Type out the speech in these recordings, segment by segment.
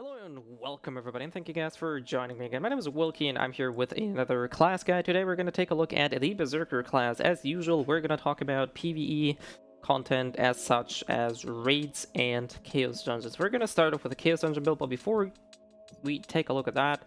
Hello and welcome everybody, and thank you guys for joining me again. My name is Wilkie and I'm here with another class guide. Today we're going to take a look at the Berserker class. As usual, we're going to talk about PvE content as such as raids and Chaos Dungeons. We're going to start off with a Chaos Dungeon build, but before we take a look at that,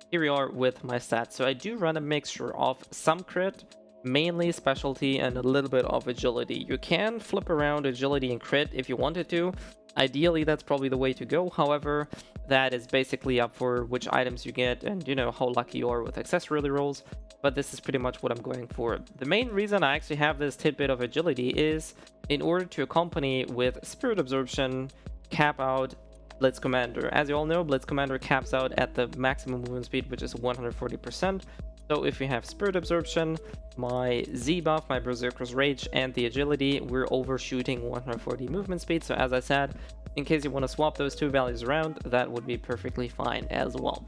here we are with my stats. So I do run a mixture of some crit, mainly specialty, and a little bit of agility. You can flip around agility and crit if you wanted to. Ideally, that's probably the way to go. However, that is basically up for which items you get and, you know, how lucky you are with accessory rolls. But this is pretty much what I'm going for. The main reason I actually have this tidbit of agility is in order to accompany with Spirit Absorption, cap out Blitz Commander. As you all know, Blitz Commander caps out at the maximum movement speed, which is 140%. So if we have Spirit Absorption, my Z buff, my Berserker's Rage, and the Agility, we're overshooting 140 movement speed. So as I said, in case you want to swap those two values around, that would be perfectly fine as well.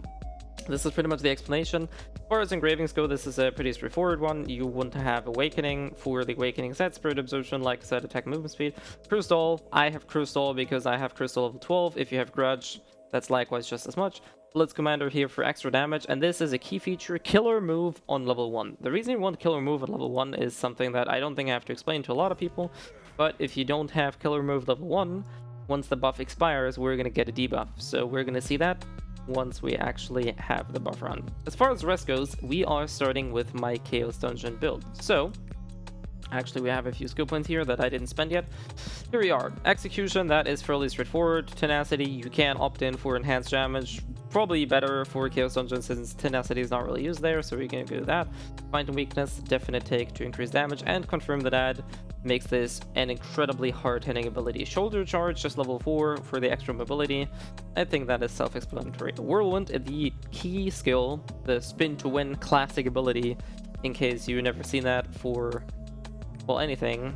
This is pretty much the explanation. As far as engravings go, this is a pretty straightforward one. You want to have Awakening for the Awakening set, Spirit Absorption, like I said, attack movement speed. Crew Stall, I have Crew Stall because I have Crew Stall level 12. If you have Grudge, that's likewise just as much. Blitz Commander here for extra damage, and this is a key feature, Killer Move on level 1. The reason you want Killer Move on level 1 is something that I don't think I have to explain to a lot of people, but if you don't have Killer Move level 1, once the buff expires, we're going to get a debuff. So we're going to see that once we actually have the buff run. As far as the rest goes, we are starting with my Chaos Dungeon build. So actually, we have a few skill points here that I didn't spend yet. Here we are. Execution, that is fairly straightforward. Tenacity, you can opt in for enhanced damage. Probably better for Chaos Dungeon since Tenacity is not really used there, so we're going to do that. Find Weakness, definite take to increase damage, and Confirm the Dad makes this an incredibly hard-hitting ability. Shoulder Charge, just level 4 for the extra mobility. I think that is self-explanatory. Whirlwind, the key skill, the Spin to Win classic ability, in case you've never seen that for, well, anything.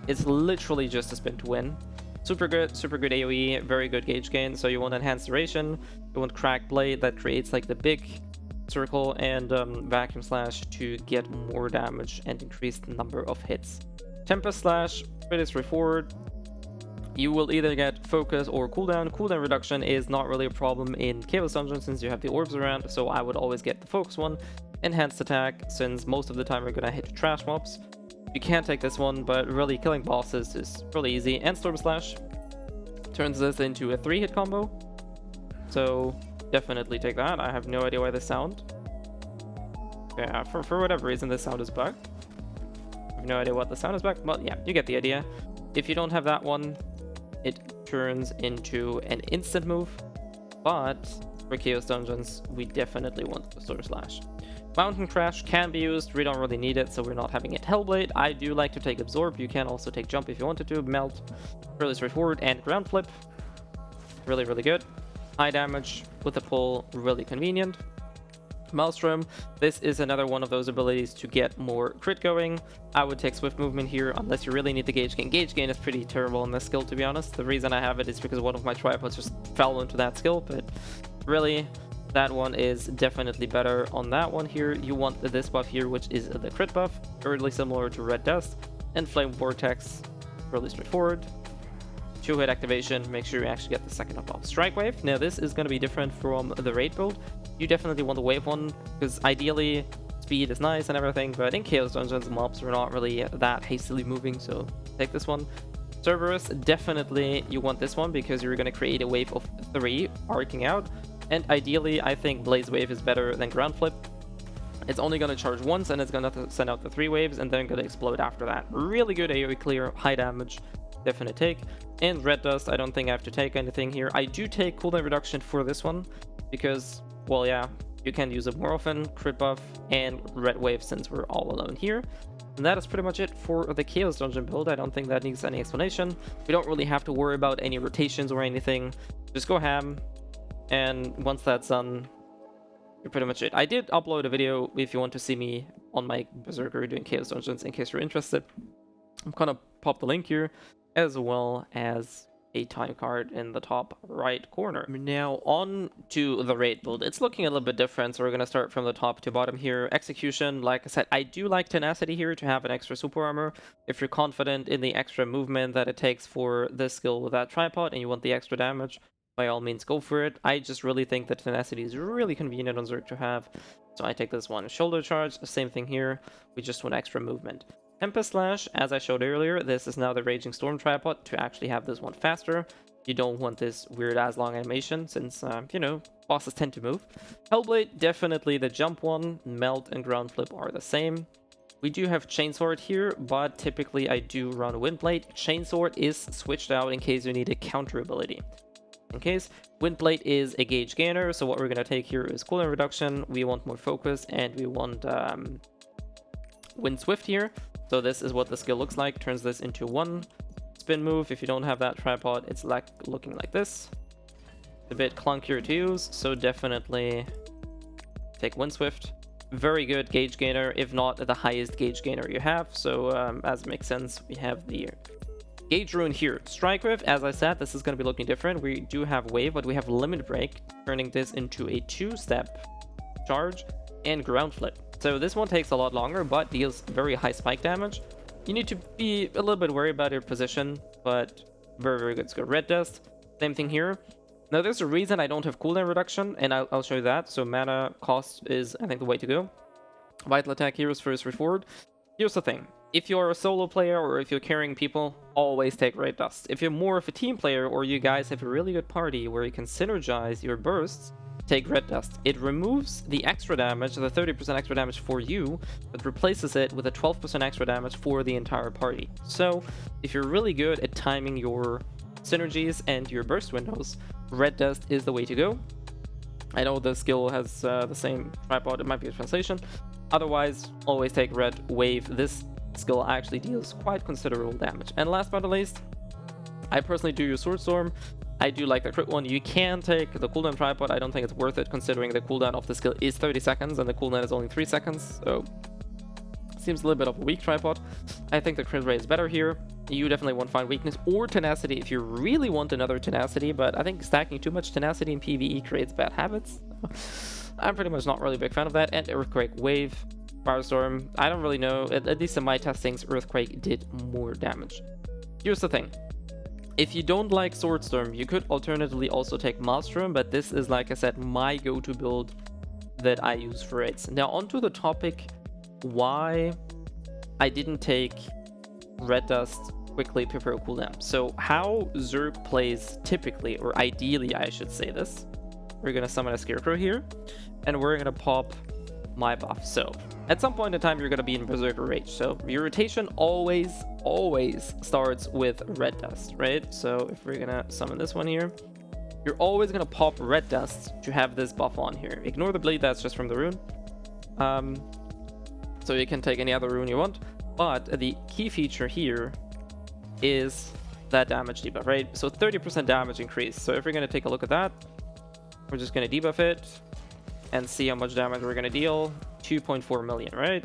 It's literally just a spin to win. Super good AoE, very good gauge gain. So you want Enhanced Duration, you want Crack Blade that creates like the big circle, and Vacuum Slash to get more damage and increase the number of hits. Tempest Slash, pretty straightforward. You will either get focus or cooldown. Cooldown reduction is not really a problem in Chaos Dungeon since you have the orbs around, so I would always get the focus one. Enhanced Attack, since most of the time we're gonna hit trash mobs. You can take this one, but really killing bosses is really easy. And Storm Slash turns this into a 3-hit combo. So definitely take that. I have no idea why this sound. Yeah, for whatever reason this sound is bugged. I have no idea what the sound is bugged, but yeah, you get the idea. If you don't have that one, it turns into an instant move. But for Chaos Dungeons, we definitely want the Storm Slash. Mountain Crash can be used, we don't really need it, so we're not having it. Hellblade, I do like to take Absorb, you can also take Jump if you wanted to. Melt, really straightforward, and Ground Flip, really, really good. High damage with a pull, really convenient. Maelstrom, this is another one of those abilities to get more crit going. I would take Swift Movement here, unless you really need the gauge gain. Gauge gain is pretty terrible in this skill, to be honest. The reason I have it is because one of my tripods just fell into that skill, but really, that one is definitely better on that one here. You want this buff here, which is the crit buff, really similar to Red Dust. And Flame Vortex, really straightforward. 2-hit activation, make sure you actually get the second up off. Strike Wave, now this is going to be different from the raid build. You definitely want the wave one, because ideally speed is nice and everything, but in Chaos Dungeons, mobs are not really that hastily moving, so take this one. Cerberus, definitely you want this one, because you're going to create a wave of 3 arcing out. And ideally, I think Blaze Wave is better than Ground Flip. It's only going to charge once, and it's going to send out the 3 waves, and then going to explode after that. Really good AoE clear, high damage, definite take. And Red Dust, I don't think I have to take anything here. I do take cooldown reduction for this one, because, well, yeah, you can use it more often. Crit buff and Red Wave since we're all alone here. And that is pretty much it for the Chaos Dungeon build. I don't think that needs any explanation. We don't really have to worry about any rotations or anything. Just go ham. And once that's done, you're pretty much it. I did upload a video if you want to see me on my Berserker doing Chaos Dungeons in case you're interested. I'm gonna pop the link here, as well as a time card in the top right corner. Now on to the raid build. It's looking a little bit different, so we're gonna start from the top to bottom here. Execution, like I said, I do like Tenacity here to have an extra super armor. If you're confident in the extra movement that it takes for this skill with that tripod and you want the extra damage, by all means go for it. I just really think that tenacity is really convenient on Zerg to have, so I take this one. Shoulder charge, same thing here, we just want extra movement. Tempest Slash, as I showed earlier, this is now the Raging Storm tripod to actually have this one faster. You don't want this weird ass long animation since, you know, bosses tend to move. Hellblade, definitely the jump one. Melt and ground flip are the same. We do have Chainsword here, but typically I do run Windblade. Chainsword is switched out in case you need a counter ability. In case, Windblade is a gauge gainer, so what we're going to take here is cooldown reduction. We want more focus, and we want Wind Swift here. So this is what the skill looks like. Turns this into one spin move. If you don't have that tripod, it's like looking like this. It's a bit clunkier to use, so definitely take Wind Swift. Very good gauge gainer, if not the highest gauge gainer you have. So as it makes sense, we have the Gauge Rune here. Strike Wave, as I said, this is going to be looking different. We do have Wave, but we have Limit Break, turning this into a 2-step charge and Ground Flip. So this one takes a lot longer, but deals very high spike damage. You need to be a little bit worried about your position, but very, very good skill. Red Dust, same thing here. Now there's a reason I don't have cooldown reduction, and I'll show you that. So mana cost is, I think, the way to go. Vital Attack, Heroes First Reforward. Here's the thing. If you're a solo player or if you're carrying people, always take Red Dust. If you're more of a team player or you guys have a really good party where you can synergize your bursts, take Red Dust. It removes the extra damage, the 30% extra damage for you, but replaces it with a 12% extra damage for the entire party. So if you're really good at timing your synergies and your burst windows, Red Dust is the way to go. I know the skill has the same tripod, it might be a translation. Otherwise, always take Red Wave. This skill actually deals quite considerable damage. And last but not least, I personally do use Sword Storm. I do like the crit one. You can take the cooldown tripod. I don't think it's worth it considering the cooldown of the skill is 30 seconds and the cooldown is only 3 seconds. So seems a little bit of a weak tripod. I think the crit rate is better here. You definitely won't find weakness or tenacity if you really want another tenacity, but I think stacking too much tenacity in PvE creates bad habits. I'm pretty much not really a big fan of that. And Earthquake Wave, Firestorm, I don't really know. At least in my testings, Earthquake did more damage. Here's the thing. If you don't like Swordstorm, you could alternatively also take Maelstrom, but this is, like I said, my go-to build that I use for raids. Now onto the topic why I didn't take Red Dust quickly prepare cooldown. So how Zerg plays typically, or ideally I should say this, we're gonna summon a Scarecrow here, and we're gonna pop my buff. So at some point in time, you're gonna be in Berserker Rage. So your rotation always starts with Red Dust, right? So if we're gonna summon this one here, you're always gonna pop Red Dust to have this buff on here. Ignore the bleed, that's just from the rune. So you can take any other rune you want, but the key feature here is that damage debuff, right? So 30% damage increase. So if we're gonna take a look at that, we're just gonna debuff it and see how much damage we're gonna deal. 2.4 million, right?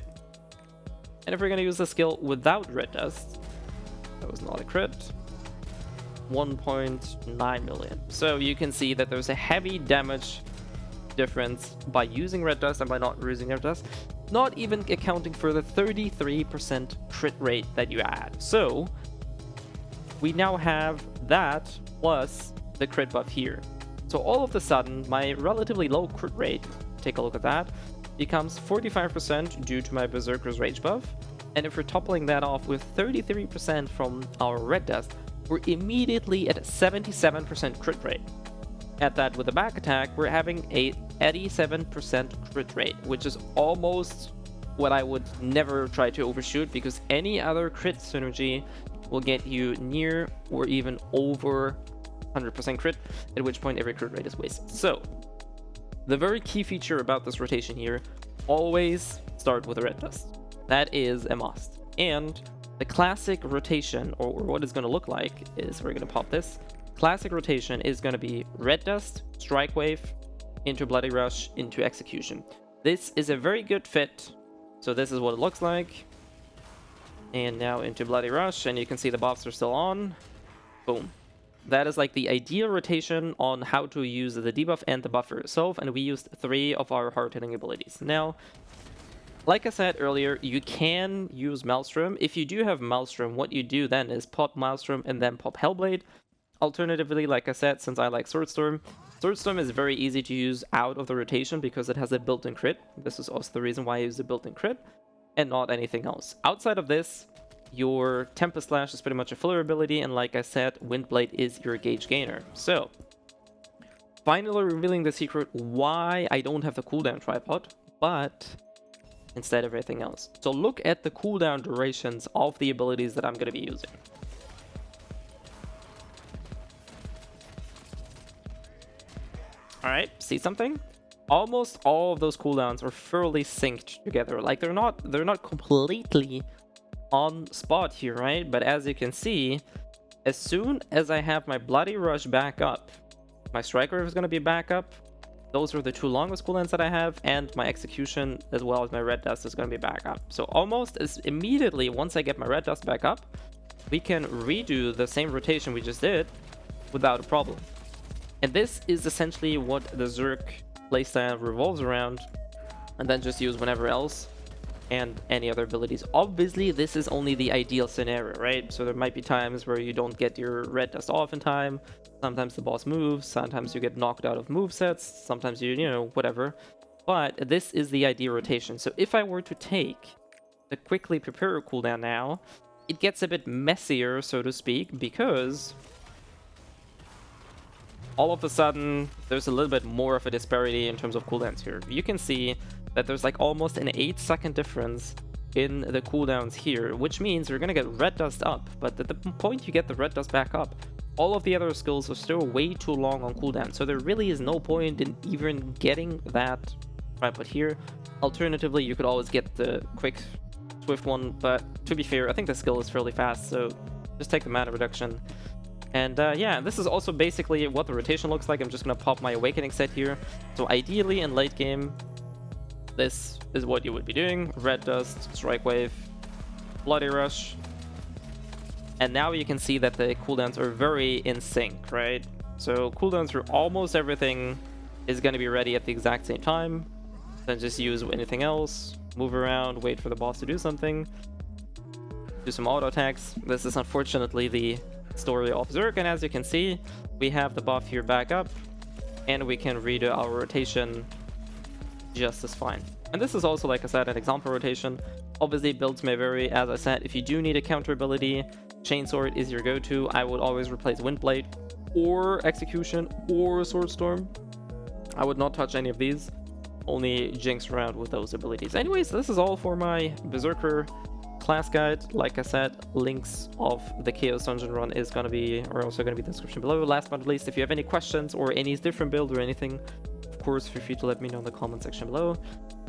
And if we're gonna use the skill without Red Dust, that was not a crit, 1.9 million. So you can see that there's a heavy damage difference by using Red Dust and by not using Red Dust, not even accounting for the 33% crit rate that you add. So we now have that plus the crit buff here. So all of a sudden, my relatively low crit rate, take a look at that, becomes 45% due to my Berserker's Rage buff. And if we're toppling that off with 33% from our Red Dust, we're immediately at a 77% crit rate. At that with the back attack, we're having a 87% crit rate, which is almost what I would never try to overshoot, because any other crit synergy will get you near or even over 100% crit, at which point every crit rate is wasted. So the very key feature about this rotation here, always start with a Red Dust. That is a must. And the classic rotation, or what it's going to look like, is we're going to pop this. Classic rotation is going to be Red Dust, Strike Wave, into Bloody Rush, into Execution. This is a very good fit. So this is what it looks like. And now into Bloody Rush, and you can see the buffs are still on. Boom. That is like the ideal rotation on how to use the debuff and the buffer itself, and we used 3 of our hard-hitting abilities. Now, like I said earlier, you can use Maelstrom. If you do have Maelstrom, what you do then is pop Maelstrom and then pop Hellblade. Alternatively, like I said, since I like Swordstorm, Swordstorm is very easy to use out of the rotation because it has a built-in crit. This is also the reason why I use the built-in crit and not anything else. Outside of this, your Tempest Slash is pretty much a filler ability, and like I said, Windblade is your gauge gainer. So, finally revealing the secret why I don't have the cooldown tripod, but instead of everything else. So look at the cooldown durations of the abilities that I'm going to be using. Alright, see something? Almost all of those cooldowns are fairly synced together. Like they're not completely on spot here, right? But as you can see, as soon as I have my Bloody Rush back up, my Striker is going to be back up. Those are the two longest cooldowns that I have, and my Execution as well as my Red Dust is going to be back up. So almost as immediately once I get my Red Dust back up, we can redo the same rotation we just did without a problem. And this is essentially what the Zerk playstyle revolves around, and then just use whenever else and any other abilities. Obviously, this is only the ideal scenario, right? So there might be times where you don't get your Red Dust off in time. Sometimes the boss moves, sometimes you get knocked out of movesets, sometimes you know, whatever. But this is the ideal rotation. So if I were to take the quickly prepare cooldown now, it gets a bit messier, so to speak, because all of a sudden there's a little bit more of a disparity in terms of cooldowns here. You can see that there's like almost an 8-second difference in the cooldowns here, which means you're gonna get Red Dust up, but at the point you get the Red Dust back up, all of the other skills are still way too long on cooldown, so there really is no point in even getting that tripod here. Alternatively, you could always get the quick swift one, but to be fair, I think the skill is fairly fast, so just take the mana reduction. And yeah, this is also basically what the rotation looks like. I'm just gonna pop my Awakening set here. So ideally in late game, this is what you would be doing. Red Dust, Strike Wave, Bloody Rush. And now you can see that the cooldowns are very in sync, right? So cooldowns for almost everything is gonna be ready at the exact same time. Then just use anything else, move around, wait for the boss to do something, do some auto attacks. This is unfortunately the story of Zerk, and as you can see, we have the buff here back up, and we can redo our rotation just as fine. And this is also, like I said, an example rotation. Obviously, builds may vary. As I said, if you do need a counter ability, Chainsword is your go-to. I would always replace Windblade, or Execution, or Swordstorm. I would not touch any of these, only jinx around with those abilities. Anyways, this is all for my Berserker class guide. Like I said, links of the Chaos Dungeon run are also gonna be in the description below. Last but not least, if you have any questions or any different build or anything, of course, feel free to let me know in the comment section below.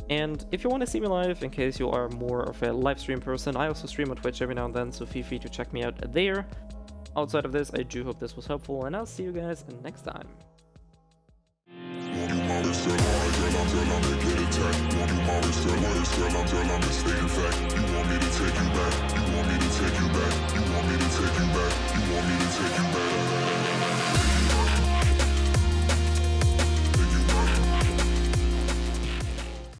And if you want to see me live, in case you are more of a live stream person, I also stream on Twitch every now and then, so feel free to check me out there. Outside of this, I do hope this was helpful, and I'll see you guys next time. You want me to take you back, you want me to take you back, you want me to take